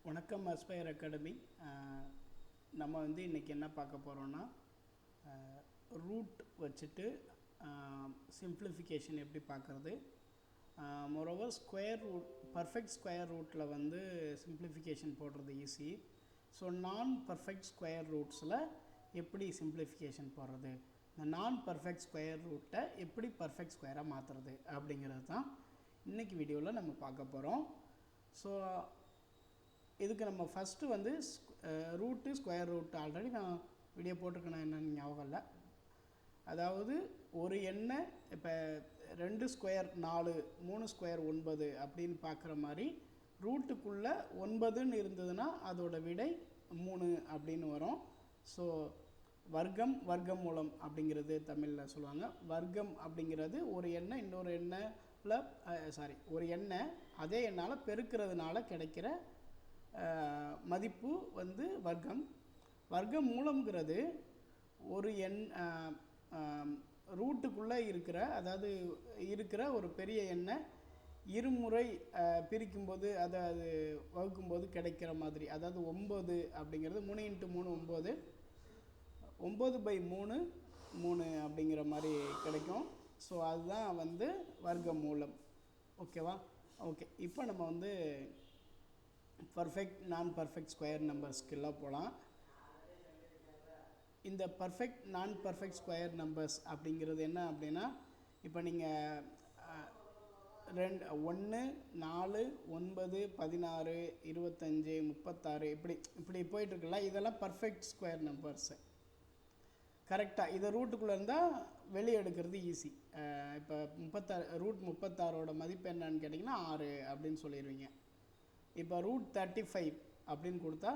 வணக்கம் aspire academy. நம்ம வந்து இன்றைக்கி என்ன பார்க்க போகிறோன்னா, ரூட் வச்சுட்டு சிம்பிளிஃபிகேஷன் எப்படி பார்க்குறது, moreover square root, perfect square ரூட்டில் வந்து சிம்பிளிஃபிகேஷன் போடுறது ஈஸி. ஸோ நான் பர்ஃபெக்ட் ஸ்கொயர் ரூட்ஸில் எப்படி சிம்பிளிஃபிகேஷன் போடுறது, இந்த நான் பர்ஃபெக்ட் ஸ்கொயர் ரூட்டை எப்படி பர்ஃபெக்ட் ஸ்கொயராக மாற்றுறது அப்படிங்கிறது தான் இன்றைக்கி வீடியோவில் நம்ம பார்க்க போகிறோம். ஸோ இதுக்கு நம்ம ஃபஸ்ட்டு வந்து ரூட்டு ஸ்கொயர் ரூட் ஆல்ரெடி நான் வீடியோ போட்டிருக்கேன், என்னென்னு ஞாபகம் இல்லை. அதாவது ஒரு எண்ணை இப்போ 2 ஸ்கொயர் 4, 3 ஸ்கொயர் 9 அப்படின்னு பார்க்குற மாதிரி ரூட்டுக்குள்ளே 9ன்னு இருந்ததுன்னா அதோட விடை 3 அப்படின்னு வரும். ஸோ வர்க்கம், வர்க்க மூலம் அப்படிங்கிறது தமிழில் சொல்லுவாங்க. வர்க்கம் அப்படிங்கிறது ஒரு எண்ணை இன்னொரு எண்ணில் ஒரு எண்ணை அதே எண்ணால் பெருக்கிறதுனால கிடைக்கிற மதிப்பு வந்து வர்க்கம். வர்க்க மூலம்ங்கிறது ஒரு எண் ரூட்டுக்குள்ளே இருக்கிற ஒரு பெரிய எண்ணை இருமுறை பிரிக்கும்போது அது வகுக்கும்போது கிடைக்கிற மாதிரி. அதாவது 9 அப்படிங்கிறது 3 × 3 9 9/3 அப்படிங்கிற மாதிரி கிடைக்கும். ஸோ அதுதான் வந்து வர்க்க மூலம். ஓகேவா? ஓகே, இப்போ நம்ம வந்து பர்ஃபெக்ட் நான் பர்ஃபெக்ட் ஸ்கொயர் நம்பர்ஸ்க்கெல்லாம் போகலாம். இந்த பர்ஃபெக்ட் நான் பர்ஃபெக்ட் ஸ்கொயர் நம்பர்ஸ் அப்படிங்கிறது என்ன அப்படின்னா, இப்போ நீங்கள் 1 4 9 16 25 36 இப்படி போயிட்டுருக்குல்ல, இதெல்லாம் பர்ஃபெக்ட் ஸ்கொயர் நம்பர்ஸு. கரெக்டாக இதை ரூட்டுக்குள்ளே இருந்தால் வெளியே எடுக்கிறது ஈஸி. இப்போ 36 ரூட் 36ஓட மதிப்பு என்னன்னு கேட்டிங்கன்னா 6 அப்படின்னு சொல்லிடுவீங்க. இப்போ ரூட் 35 அப்படின்னு கொடுத்தா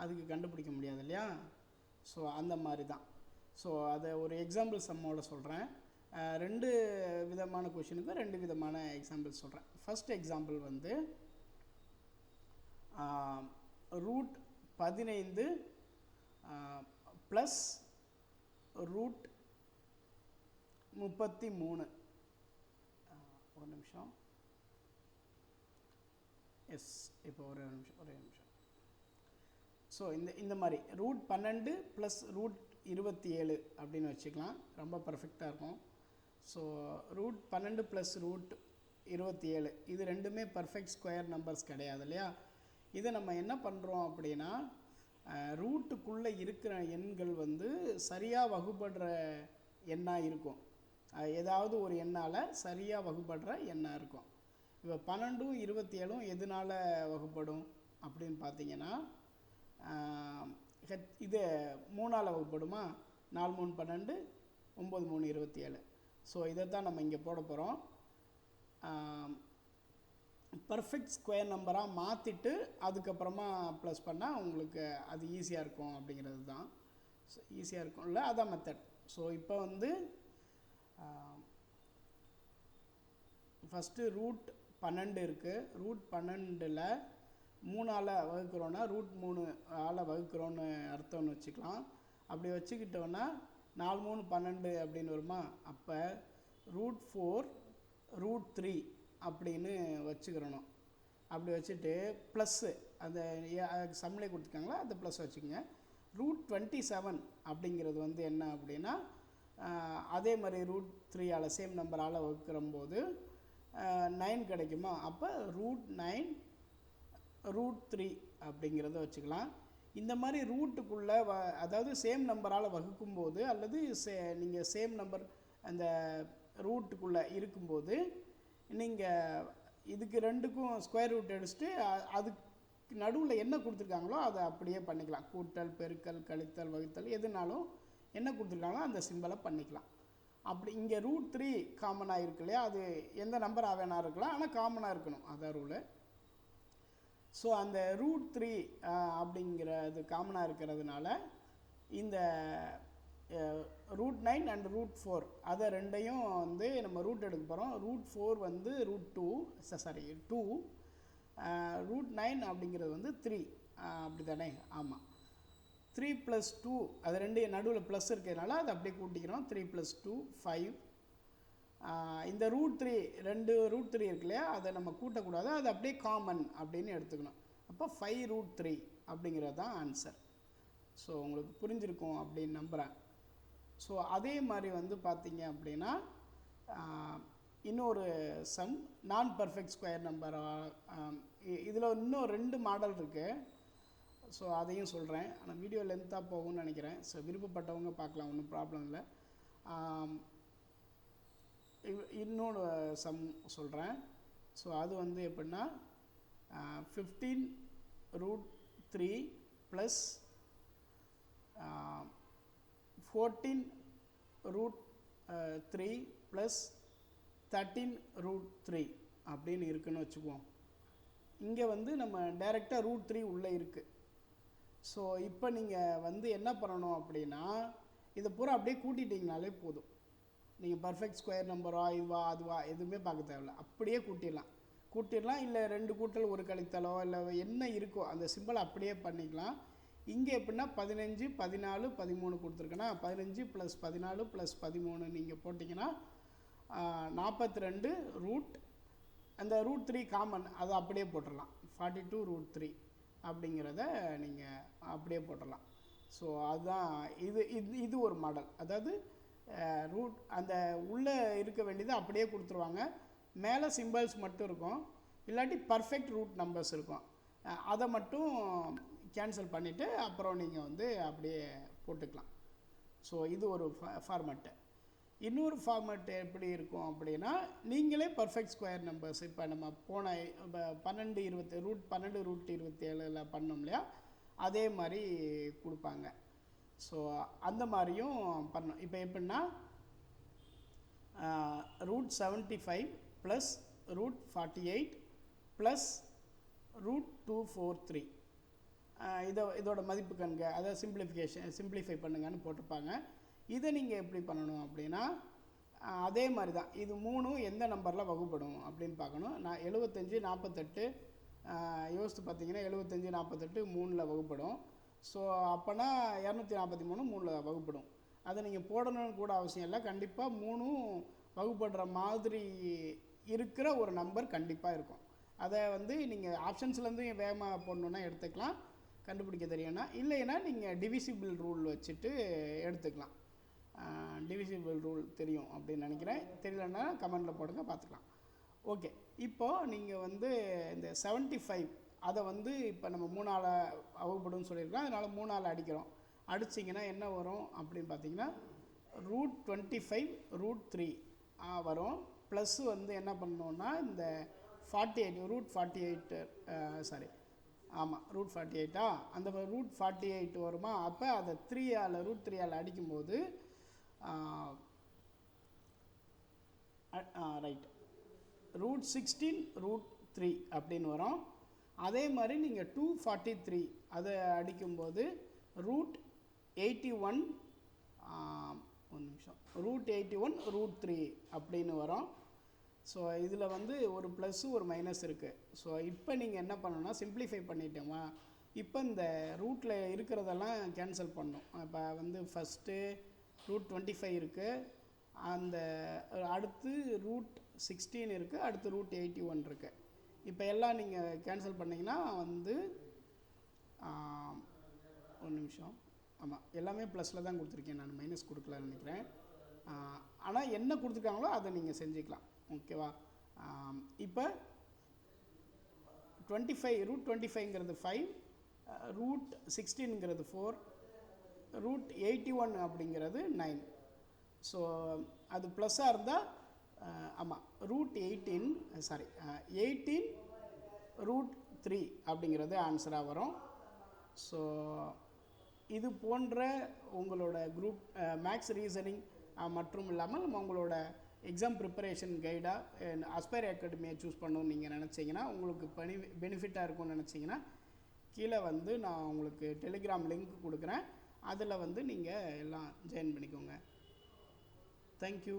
அதுக்கு கண்டுபிடிக்க முடியாது இல்லையா? ஸோ அந்த மாதிரி தான். ஸோ அதை ஒரு எக்ஸாம்பிள் சம்மோட சொல்கிறேன். 2 விதமான கொஷினுக்கு 2 விதமான எக்ஸாம்பிள் சொல்கிறேன். ஃபஸ்ட் எக்ஸாம்பிள் வந்து ரூட் 15 ப்ளஸ் ரூட் 33. ஒரு நிமிஷம். எஸ், இப்போ ஒரே நிமிஷம். ஸோ இந்த மாதிரி ரூட் 12 ப்ளஸ் ரூட் 27 அப்படின்னு வச்சுக்கலாம், ரொம்ப பர்ஃபெக்டாக இருக்கும். ஸோ ரூட் 12 ப்ளஸ் ரூட் 27 இது ரெண்டுமே பர்ஃபெக்ட் ஸ்கொயர் நம்பர்ஸ் கிடையாது இல்லையா? இதை நம்ம என்ன பண்ணுறோம் அப்படின்னா, ரூட்டுக்குள்ளே இருக்கிற எண்கள் வந்து சரியாக வகுப்படுற எண்ணாக இருக்கும். ஏதாவது ஒரு எண்ணால் சரியாக வகுப்படுற எண்ணாக இருக்கும். இப்போ 12 27 எதனால் வகுப்படும் அப்படின்னு பார்த்தீங்கன்னா, இது 3ஆல் வகுப்படுமா? 4 3 12, 9 3 27. ஸோ இதை தான் நம்ம இங்கே போட போகிறோம். பர்ஃபெக்ட் ஸ்கொயர் நம்பராக மாற்றிட்டு அதுக்கப்புறமா ப்ளஸ் பண்ணால் உங்களுக்கு அது ஈஸியாக இருக்கும் அப்படிங்கிறது தான். ஸோ ஈஸியாக இருக்கும்ல, அதான் மெத்தட். ஸோ இப்போ வந்து ஃபஸ்ட்டு ரூட் 12 இருக்குது. ரூட் 12ல் 3ஆல் வகுக்கிறோன்னா ரூட் 3ஆல் வகுக்கிறோன்னு அர்த்தம்னு வச்சுக்கலாம். அப்படி வச்சுக்கிட்டோன்னா 4 3 12 அப்படின்னு வருமா? அப்போ ரூட் 4 ரூட் 3 அப்படின்னு வச்சுக்கிறணும். அப்படி வச்சுட்டு ப்ளஸ்ஸு அந்த சம்மிலே கொடுத்துருக்காங்களா அந்த ப்ளஸ் வச்சுக்கோங்க. ரூட் 27 அப்படிங்கிறது வந்து என்ன அப்படின்னா, அதே மாதிரி ரூட் 3ஆல் சேம் நம்பரால் வகுக்கிறம்போது 9 கிடைக்குமா? அப்போ ரூட் 9 ரூட் 3 அப்படிங்கிறத வச்சுக்கலாம். இந்த மாதிரி ரூட்டுக்குள்ளே அதாவது சேம் நம்பரால் வகுக்கும்போது அல்லது நீங்கள் சேம் நம்பர் அந்த ரூட்டுக்குள்ளே இருக்கும்போது நீங்கள் இதுக்கு ரெண்டுக்கும் ஸ்கொயர் ரூட் எடுத்துட்டு அதுக்கு நடுவில் என்ன கொடுத்துருக்காங்களோ அதை அப்படியே பண்ணிக்கலாம். கூட்டல், பெருக்கல், கழித்தல், வகுத்தல் எதுனாலும் என்ன கொடுத்துருக்காங்களோ அந்த சிம்பலை பண்ணிக்கலாம். அப்படி இங்கே ரூட் 3 காமனாக இருக்கு இல்லையா? அது எந்த நம்பராக வேணா இருக்கலாம், ஆனால் காமனாக இருக்கணும், அதான் ரூலு. ஸோ அந்த ரூட் 3 அப்படிங்கிறது காமனாக இருக்கிறதுனால இந்த ரூட் 9 அண்ட் ரூட் 4 அதை ரெண்டையும் வந்து நம்ம ரூட் எடுக்க போகிறோம். ரூட் 4 வந்து ரூட் 2 ரூட் 9 அப்படிங்கிறது வந்து 3 அப்படி தானே? ஆமாம். 3 + 2 அது ரெண்டு நடுவில் ப்ளஸ் இருக்கிறதுனால அதை அப்படியே கூட்டிக்கிறோம். 3 + 2 5. இந்த ரூட் 3 2 ரூட் 3 இருக்கு இல்லையா, அதை நம்ம கூட்டக்கூடாது, அது அப்படியே காமன் அப்படின்னு எடுத்துக்கணும். அப்போ 5√3 அப்படிங்கிறது தான் ஆன்சர். ஸோ உங்களுக்கு புரிஞ்சிருக்கும் அப்படின்னு நம்புகிறேன். ஸோ அதே மாதிரி வந்து பார்த்தீங்க அப்படின்னா இன்னொரு சம் நான் பர்ஃபெக்ட் ஸ்கொயர் நம்பர். இதில் இன்னும் 2 மாடல் இருக்குது. ஸோ அதையும் சொல்கிறேன். ஆனால் வீடியோ லென்த்தாக போகும்னு நினைக்கிறேன். ஸோ விருப்பப்பட்டவங்க பார்க்கலாம், ஒன்றும் ப்ராப்ளம் இல்லை. இன்னொரு சம் சொல்கிறேன். ஸோ அது வந்து எப்படின்னா 15√3 ப்ளஸ் 14√3 ப்ளஸ் 13√3 அப்படின்னு இருக்குன்னு வச்சுக்குவோம். இங்கே வந்து நம்ம டைரெக்டாக √3 உள்ளே இருக்குது. ஸோ இப்போ நீங்கள் வந்து என்ன பண்ணணும் அப்படின்னா இதை பூரா அப்படியே கூட்டிட்டிங்கனாலே போதும். நீங்கள் பர்ஃபெக்ட் ஸ்கொயர் நம்பரா இதுவா அதுவா எதுவுமே பார்க்க தேவையில்ல, அப்படியே கூட்டிடலாம். இல்லை 2 கூட்டல் 1 கழித்தலோ இல்லை என்ன இருக்கோ அந்த சிம்பிள் அப்படியே பண்ணிக்கலாம். இங்கே எப்படின்னா 15 14 13 கொடுத்துருக்கேன்னா 15 + 14 + 13 நீங்கள் போட்டிங்கன்னா 42 ரூட் அந்த √3 காமன் அதை அப்படியே போட்டுடலாம். 42√3 அப்படிங்கிறத நீங்கள் அப்படியே போட்டுடலாம். ஸோ அதுதான் இது ஒரு மாடல். அதாவது ரூட் அந்த உள்ளே இருக்க வேண்டியது அப்படியே கொடுத்துருவாங்க, மேலே சிம்பிள்ஸ் மட்டும் இருக்கும், இல்லாட்டி பர்ஃபெக்ட் ரூட் நம்பர்ஸ் இருக்கும். அதை மட்டும் கேன்சல் பண்ணிவிட்டு அப்புறம் நீங்கள் வந்து அப்படியே போட்டுக்கலாம். ஸோ இது ஒரு ஃபார்மேட்டு. இன்னொரு ஃபார்மேட் எப்படி இருக்கும் அப்படின்னா நீங்களே பர்ஃபெக்ட் ஸ்கொயர் நம்பர்ஸ் இப்போ நம்ம போன 12 √27 பண்ணோம் இல்லையா, அதே மாதிரி கொடுப்பாங்க. ஸோ அந்த மாதிரியும் பண்ணோம். இப்போ எப்படின்னா √75 ப்ளஸ் √48 ப்ளஸ் √243 இதோட மதிப்பு கண்க அதை சிம்பிளிஃபை பண்ணுங்கன்னு போட்டிருப்பாங்க. இதை நீங்கள் எப்படி பண்ணணும் அப்படின்னா அதே மாதிரி தான் இது 3 எந்த நம்பரில் வகுப்படும் அப்படின்னு பார்க்கணும். நான் 75 48 யோசித்து பார்த்தீங்கன்னா 75 48 3ல் வகுப்படும். ஸோ அப்போனா 243 3ல் வகுப்படும். அதை நீங்கள் போடணும்னு கூட அவசியம் இல்லை, கண்டிப்பாக 3 வகுப்படுற மாதிரி இருக்கிற ஒரு நம்பர் கண்டிப்பாக இருக்கும். அதை வந்து நீங்கள் ஆப்ஷன்ஸ்லேருந்து வேகமாக போடணுன்னா எடுத்துக்கலாம், கண்டுபிடிக்க தெரியும்னா. இல்லைன்னா நீங்கள் டிவிசிபிள் ரூல் வச்சுட்டு எடுத்துக்கலாம். டிவிசிபிள் ரூல் தெரியும் அப்படின்னு நினைக்கிறேன். தெரியலன்னா கமெண்டில் போடுங்க, பார்த்துக்கலாம். ஓகே, இப்போது நீங்கள் வந்து இந்த 75 அதை வந்து இப்போ நம்ம 3ஆல் வகுப்படும்னு சொல்லியிருக்கோம். அதனால் 3ஆல் அடிக்கிறோம். அடிச்சிங்கன்னா என்ன வரும் அப்படின்னு பார்த்தீங்கன்னா √25√3 வரும். ப்ளஸ்ஸு வந்து என்ன பண்ணோன்னா இந்த 48 √48 சாரி ஆமாம் √48 அந்த √48 வருமா. அப்போ அதை √3ஆல் அடிக்கும்போது ரைட் √16√3 அப்படின்னு வரும். அதே மாதிரி நீங்கள் 243 அதை அடிக்கும்போது √81 ஒரு நிமிஷம் √81√3 அப்படின்னு வரும். ஸோ இதில் வந்து ஒரு ப்ளஸ்ஸு ஒரு மைனஸ் இருக்குது. ஸோ இப்போ நீங்கள் என்ன பண்ணணும்னா சிம்பிளிஃபை பண்ணிட்டோமா, இப்போ இந்த ரூட்டில் இருக்கிறதெல்லாம் கேன்சல் பண்ணணும். இப்போ வந்து ஃபஸ்ட்டு √25 இருக்குது, அந்த அடுத்து √16 இருக்குது, அடுத்து √81 இருக்குது. இப்போ எல்லாம் நீங்கள் கேன்சல் பண்ணிங்கன்னா வந்து ஒரு நிமிஷம் ஆமாம் எல்லாமே ப்ளஸில் தான் கொடுத்துருக்கேன், நான் மைனஸ் கொடுக்கலன்னு நினைக்கிறேன். ஆனால் என்ன கொடுத்துருக்காங்களோ அதை நீங்கள் செஞ்சுக்கலாம். ஓகேவா. இப்போ 25 √25ங்கிறது 5, √16ங்கிறது 4, √81 அப்படிங்கிறது 9. ஸோ அது ப்ளஸ்ஸாக இருந்தால் ஆமாம் √18 அப்படிங்கிறது ஆன்சராக வரும். ஸோ இது போன்ற உங்களோட குரூப் மேக்ஸ் ரீசனிங் மற்றும் இல்லாமல் உங்களோட எக்ஸாம் ப்ரிப்பரேஷன் கைடாக அஸ்பைர் அகாடமியை சூஸ் பண்ணணும்னு நீங்கள் நினச்சிங்கன்னா, உங்களுக்கு பெனிஃபிட்டாக இருக்கும்னு நினச்சிங்கன்னா, கீழே வந்து நான் உங்களுக்கு டெலிகிராம் லிங்க் கொடுக்குறேன், அதில் வந்து நீங்கள் எல்லாம் ஜாயின் பண்ணிக்கோங்க. தேங்க்யூ.